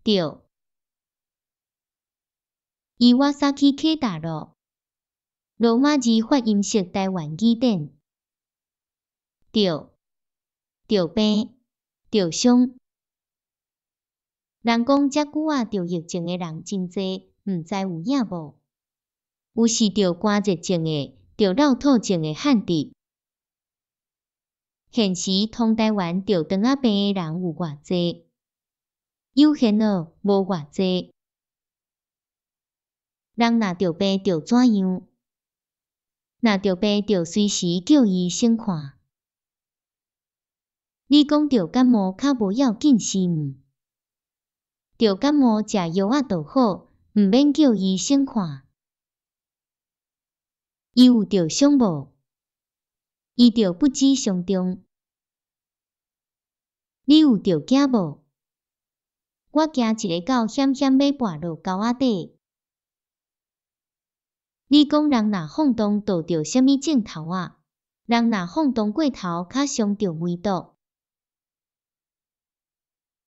对。伊瓦萨基克大陆，罗马字发音式台湾语典。对。对病。对伤。人讲遮久啊，得疫症的人真济，毋知有影无？有是得寒热症的，得落土症的汉治。现时通台湾得肠仔病的人有偌济？有限咯，无偌济。人若得病着怎样？若得病着随时叫医生看。你讲得感冒较无要紧是毋？得感冒食药仔就好，毋免叫医生看。伊有着伤无？伊着不治伤重。你有着惊无？我惊一个狗险险要跋落沟仔底。你讲人若放荡，倒着啥物症头啊？人若放荡过头，较伤着梅毒。